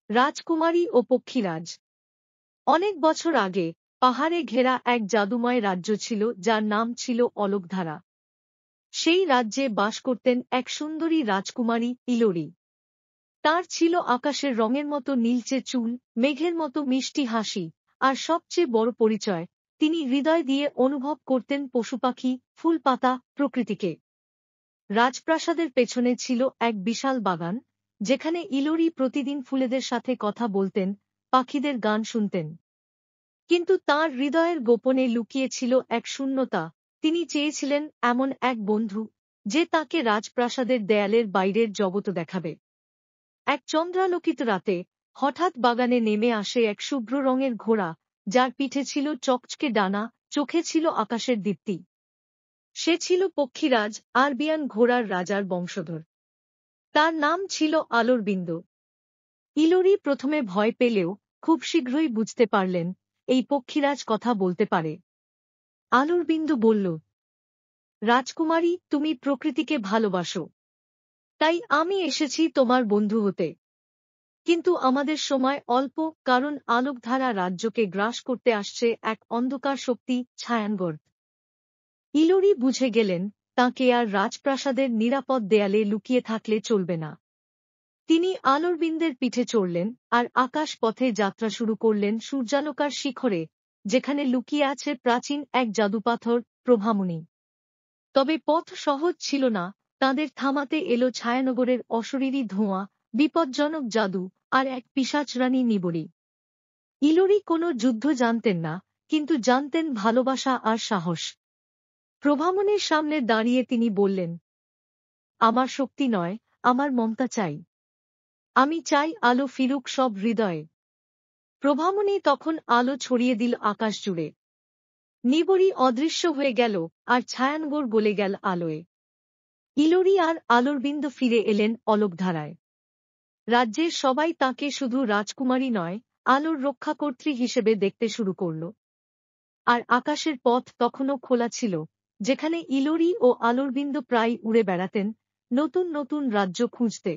রাজকুমারী ও পক্ষীরাজ। অনেক বছর আগে পাহাড়ে ঘেরা এক জাদুময় রাজ্য ছিল, যার নাম ছিল অলোকধারা। সেই রাজ্যে বাস করতেন এক সুন্দরী রাজকুমারী ইলোরি। তার ছিল আকাশের রঙের মতো নীলচে চুল, মেঘের মতো মিষ্টি হাসি, আর সবচেয়ে বড় পরিচয়, তিনি হৃদয় দিয়ে অনুভব করতেন পশুপাখি, ফুলপাতা, প্রকৃতিকে। রাজপ্রাসাদের পেছনে ছিল এক বিশাল বাগান, যেখানে ইলোরি প্রতিদিন ফুলেদের সাথে কথা বলতেন, পাখিদের গান শুনতেন। কিন্তু তাঁর হৃদয়ের গোপনে লুকিয়ে ছিল এক শূন্যতা। তিনি চেয়েছিলেন এমন এক বন্ধু, যে তাকে রাজপ্রাসাদের দেয়ালের বাইরের জগৎ দেখাবে। এক চন্দ্রালোকিত রাতে হঠাৎ বাগানে নেমে আসে এক শুভ্র রঙের ঘোড়া, যার পিঠে ছিল চকচকে ডানা, চোখে ছিল আকাশের দীপ্তি। সে ছিল পক্ষীরাজ, আরবিয়ান ঘোড়ার রাজার বংশধর। তার নাম ছিল আলোরবিন্দ। ইলোরি প্রথমে ভয় পেলেও খুব শীঘ্রই বুঝতে পারলেন, এই পক্ষীরাজ কথা বলতে পারে। আলোরবিন্দ বলল, রাজকুমারী, তুমি প্রকৃতিকে ভালোবাসো, তাই আমি এসেছি তোমার বন্ধু হতে। কিন্তু আমাদের সময় অল্প, কারণ আলোকধারা রাজ্যকে গ্রাস করতে আসছে এক অন্ধকার শক্তি, ছায়ানগর। ইলোরি বুঝে গেলেন, তাঁকে আর রাজপ্রাসাদের নিরাপদ দেয়ালে লুকিয়ে থাকলে চলবে না। তিনি আলোরবিন্দের পিঠে চড়লেন আর আকাশ পথে যাত্রা শুরু করলেন সূর্যালোকার শিখরে, যেখানে লুকিয়ে আছে প্রাচীন এক জাদুপাথর, প্রভামণি। তবে পথ সহজ ছিল না। তাঁদের থামাতে এলো ছায়ানগরের অশরীরী ধোঁয়া, বিপজ্জনক জাদু, আর এক পিশাচরানী নিবড়ি। ইলোরি কোনো যুদ্ধ জানতেন না, কিন্তু জানতেন ভালোবাসা আর সাহস। প্রভামণির সামনে দাঁড়িয়ে তিনি বললেন, আমার শক্তি নয়, আমার মমতা চাই। আমি চাই আলো ফিরুক সব হৃদয়ে। প্রভামণি তখন আলো ছড়িয়ে দিল আকাশ জুড়ে। নিবড়ি অদৃশ্য হয়ে গেল, আর ছায়ানগর গলে গেল আলোয়। ইলোরি আর আলোরবিন্দ ফিরে এলেন অলোকধারায়। রাজ্যের সবাই তাকে শুধু রাজকুমারী নয়, আলোর রক্ষাকর্ত্রী হিসেবে দেখতে শুরু করল। আর আকাশের পথ তখনও খোলা ছিল, যেখানে ইলোরি ও আলোরবিন্দ প্রায় উড়ে বেড়াতেন, নতুন নতুন রাজ্য খুঁজতে।